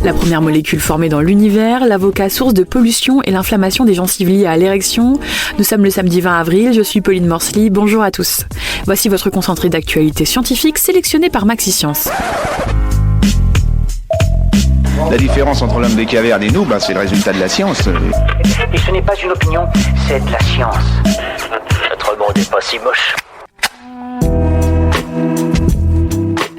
La première molécule formée dans l'univers, l'avocat source de pollution et l'inflammation des gencives liées à l'érection. Nous sommes le samedi 20 avril, je suis Pauline Morsley, bonjour à tous. Voici votre concentré d'actualité scientifique sélectionné par Maxi-Science. La différence entre l'homme des cavernes et nous, c'est le résultat de la science. Et ce n'est pas une opinion, c'est de la science. Notre monde n'est pas si moche.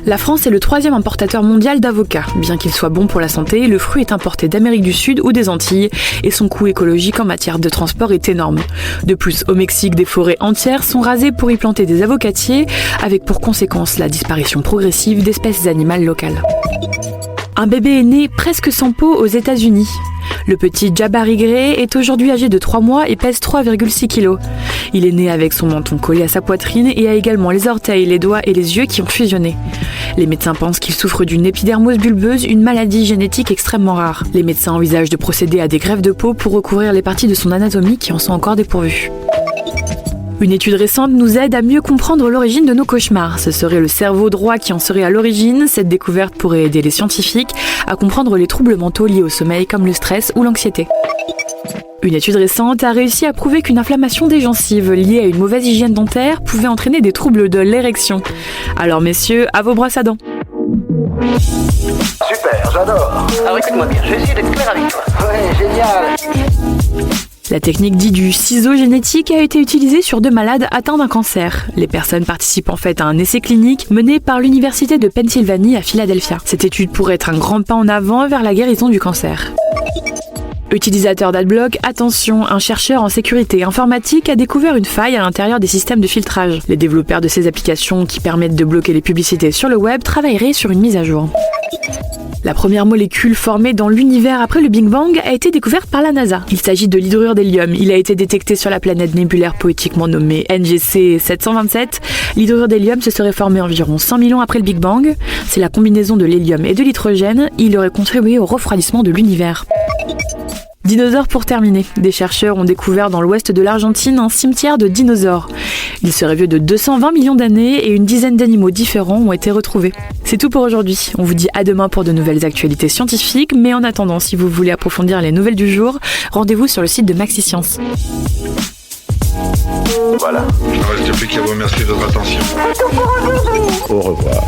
La France est le 3e importateur mondial d'avocats. Bien qu'il soit bon pour la santé, le fruit est importé d'Amérique du Sud ou des Antilles et son coût écologique en matière de transport est énorme. De plus, au Mexique, des forêts entières sont rasées pour y planter des avocatiers, avec pour conséquence la disparition progressive d'espèces animales locales. Un bébé est né presque sans peau aux États-Unis. Le petit Jabari Gray est aujourd'hui âgé de 3 mois et pèse 3,6 kg. Il est né avec son menton collé à sa poitrine et a également les orteils, les doigts et les yeux qui ont fusionné. Les médecins pensent qu'il souffre d'une épidermose bulbeuse, une maladie génétique extrêmement rare. Les médecins envisagent de procéder à des greffes de peau pour recouvrir les parties de son anatomie qui en sont encore dépourvues. Une étude récente nous aide à mieux comprendre l'origine de nos cauchemars. Ce serait le cerveau droit qui en serait à l'origine. Cette découverte pourrait aider les scientifiques à comprendre les troubles mentaux liés au sommeil comme le stress ou l'anxiété. Une étude récente a réussi à prouver qu'une inflammation des gencives liée à une mauvaise hygiène dentaire pouvait entraîner des troubles de l'érection. Alors messieurs, à vos brosses à dents. Super, j'adore. Alors écoute-moi bien, je vais essayer d'être clair avec toi. Ouais, génial. La technique dite du ciseau génétique a été utilisée sur 2 malades atteints d'un cancer. Les personnes participent en fait à un essai clinique mené par l'Université de Pennsylvanie à Philadelphia. Cette étude pourrait être un grand pas en avant vers la guérison du cancer. Utilisateur d'Adblock, attention, un chercheur en sécurité informatique a découvert une faille à l'intérieur des systèmes de filtrage. Les développeurs de ces applications qui permettent de bloquer les publicités sur le web travailleraient sur une mise à jour. La première molécule formée dans l'univers après le Big Bang a été découverte par la NASA. Il s'agit de l'hydrure d'hélium. Il a été détecté sur la planète nébulaire poétiquement nommée NGC 727. L'hydrure d'hélium se serait formée environ 100 000 ans après le Big Bang. C'est la combinaison de l'hélium et de l'hydrogène. Il aurait contribué au refroidissement de l'univers. Dinosaures pour terminer. Des chercheurs ont découvert dans l'ouest de l'Argentine un cimetière de dinosaures. Il serait vieux de 220 millions d'années et une dizaine d'animaux différents ont été retrouvés. C'est tout pour aujourd'hui. On vous dit à demain pour de nouvelles actualités scientifiques, mais en attendant, si vous voulez approfondir les nouvelles du jour, rendez-vous sur le site de Maxi-Science. Voilà. Il ne reste plus qu'à vous remercier de votre attention. Au revoir.